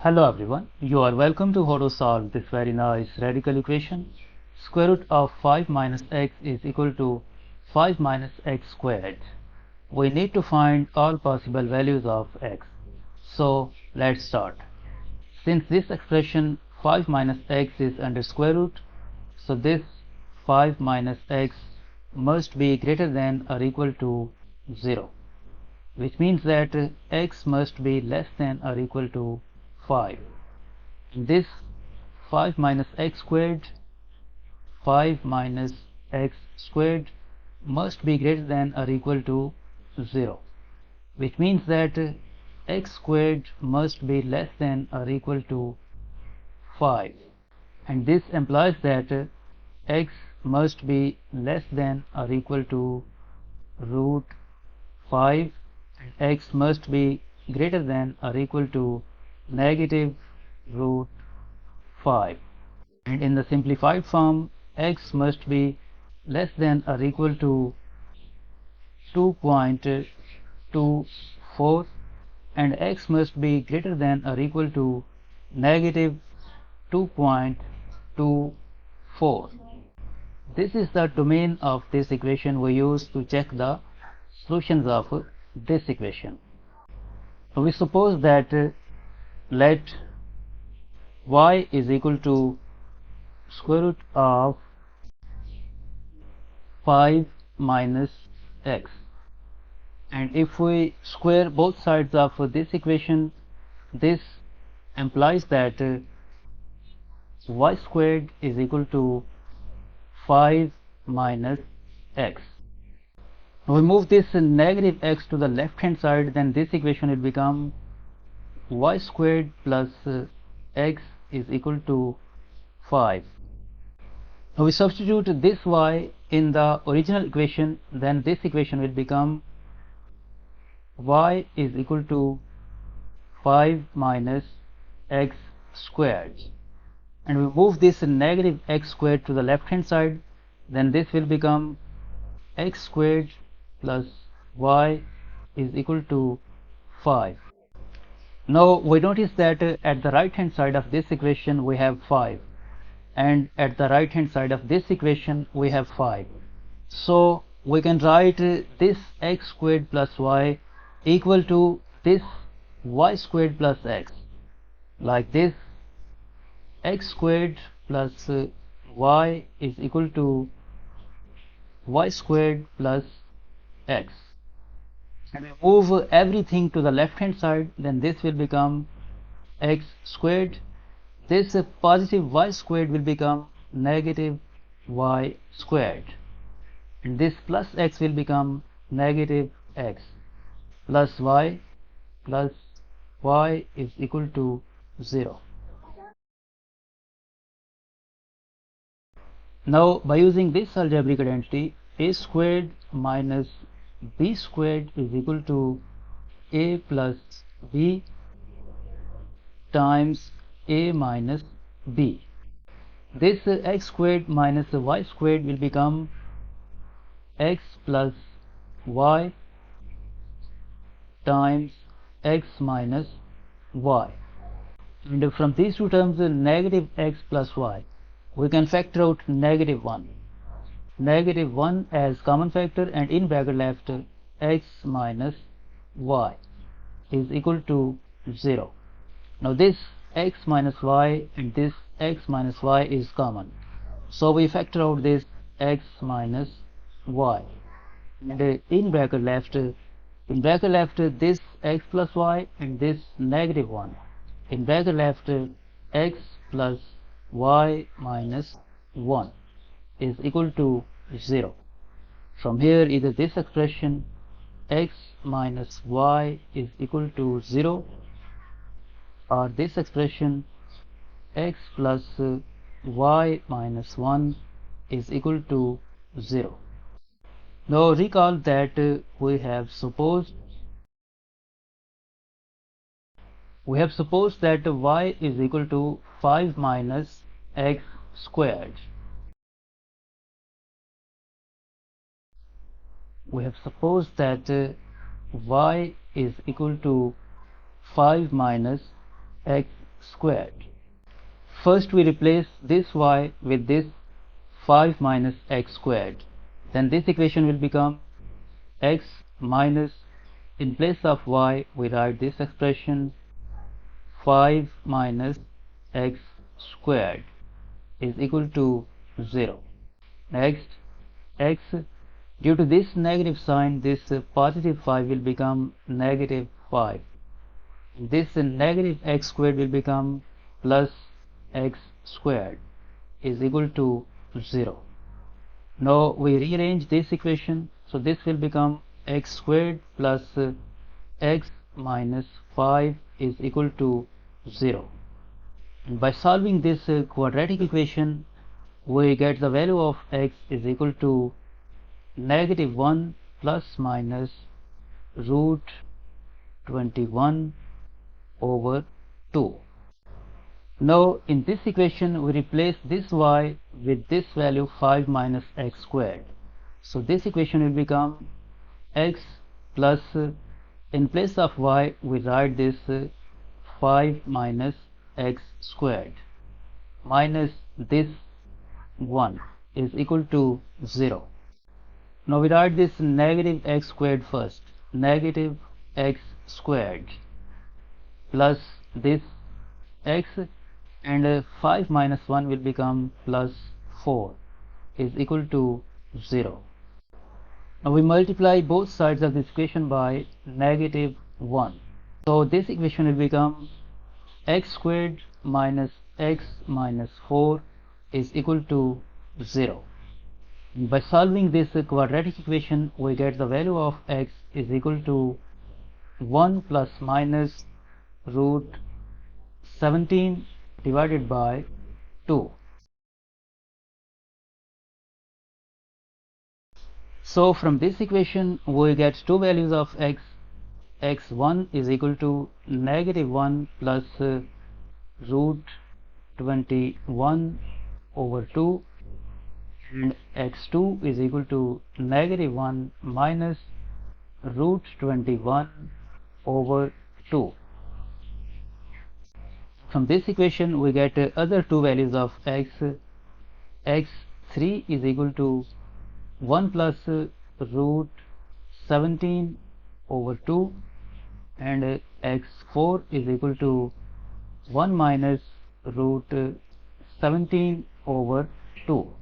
Hello everyone, you are welcome to how to solve this very nice radical equation. Square root of 5 minus x is equal to 5 minus x squared. We need to find all possible values of x. So let's start. Since this expression 5 minus x is under square root, so this 5 minus x must be greater than or equal to 0, which means that x must be less than or equal to 5. This 5 minus x squared, 5 minus x squared must be greater than or equal to 0, which means that x squared must be less than or equal to 5, and this implies that x must be less than or equal to root 5 and x must be greater than or equal to negative root 5, and in the simplified form x must be less than or equal to 2.24 and x must be greater than or equal to negative 2.24. This is the domain of this equation we use to check the solutions of this equation. So we suppose that let y is equal to square root of 5 minus x, and if we square both sides of this equation, this implies that y squared is equal to 5 minus x. Now we move this negative x to the left hand side, then this equation will become y squared plus x is equal to 5. Now we substitute this y in the original equation, then this equation will become y is equal to 5 minus x squared, and we move this negative x squared to the left hand side, then this will become x squared plus y is equal to 5. Now we notice that at the right hand side of this equation we have 5, and at the right hand side of this equation we have 5. So we can write this x squared plus y equal to this y squared plus x, like this: x squared plus y is equal to y squared plus x, and we move everything to the left hand side, then this will become x squared. This positive y squared will become negative y squared, and this plus x will become negative x plus y is equal to 0. Now by using this algebraic identity, a squared minus b squared is equal to a plus b times a minus b. This x squared minus y squared will become x plus y times x minus y, and from these two terms negative x plus y, we can factor out negative 1 as common factor, and in bracket left x minus y is equal to 0. Now this x minus y and this x minus y is common, so we factor out this x minus y, and in bracket left this x plus y and this negative 1, in bracket left x plus y minus 1 is equal to 0. From here either this expression x minus y is equal to 0, or this expression x plus y minus 1 is equal to 0. Now recall that we have supposed that y is equal to 5 minus x squared. We have supposed that y is equal to 5 minus x squared. First we replace this y with this 5 minus x squared. Then this equation will become x minus, in place of y we write this expression 5 minus x squared is equal to 0. Next, x, due to this negative sign, this positive 5 will become negative 5. This negative x squared will become plus x squared is equal to 0. Now we rearrange this equation, so this will become x squared plus x minus 5 is equal to 0. And by solving this quadratic equation, we get the value of x is equal to negative 1 plus minus root 21 over 2. Now in this equation we replace this y with this value 5 minus x squared. So this equation will become x plus, in place of y we write this 5 minus x squared minus this 1 is equal to 0. Now we write this negative x squared first, negative x squared plus this x, and 5 minus 1 will become plus 4 is equal to 0. Now we multiply both sides of this equation by negative 1. So this equation will become x squared minus x minus 4 is equal to 0. By solving this quadratic equation, we get the value of x is equal to 1 plus minus root 17 divided by 2. So from this equation we get two values of x. x1 is equal to negative 1 plus root 21 over 2, and x2 is equal to negative 1 minus root 21 over 2. From this equation we get other two values of x. x3 is equal to 1 plus root 17 over 2, and x4 is equal to 1 minus root 17 over 2.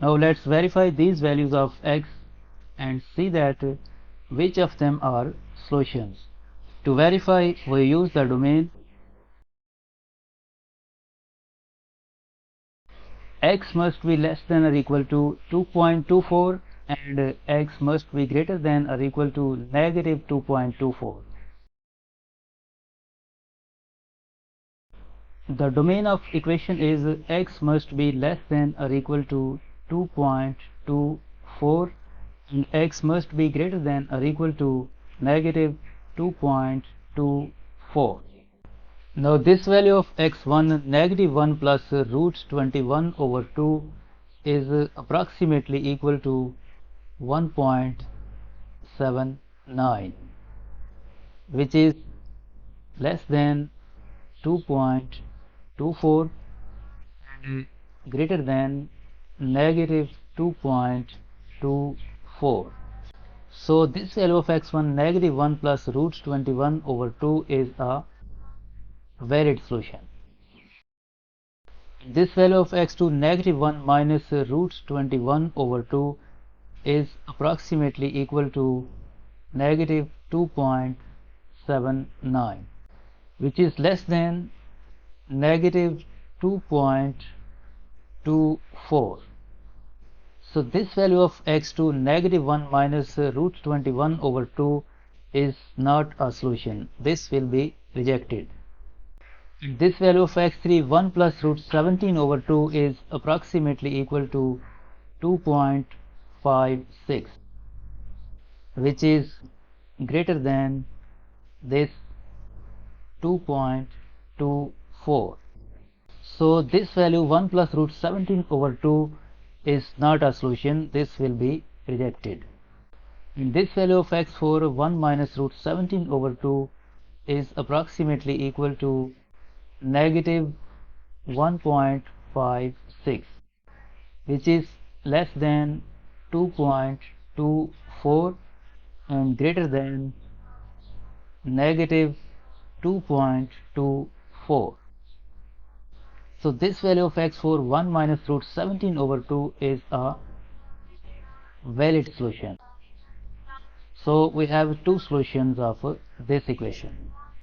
Now let's verify these values of x and see that which of them are solutions. To verify, we use the domain. X must be less than or equal to 2.24 and x must be greater than or equal to negative 2.24. The domain of equation is x must be less than or equal to 2.24 and x must be greater than or equal to negative 2.24. Now this value of x1, negative 1 plus root 21 over 2, is approximately equal to 1.79, which is less than 2.24 and greater than negative 2.24. So this value of x1, negative 1 plus root 21 over 2, is a valid solution. This value of x2, negative 1 minus root 21 over 2, is approximately equal to negative 2.79, which is less than negative 2.24. So this value of x2, negative 1 minus root 21 over 2, is not a solution. This will be rejected. This value of x3, 1 plus root 17 over 2, is approximately equal to 2.56, which is greater than this 2.24. So this value 1 plus root 17 over 2 is not a solution. This will be rejected. And this value of x4, 1 minus root 17 over 2, is approximately equal to negative 1.56, which is less than 2.24 and greater than negative 2.24. So this value of x for 1 minus root 17 over 2 is a valid solution. So we have two solutions of this equation.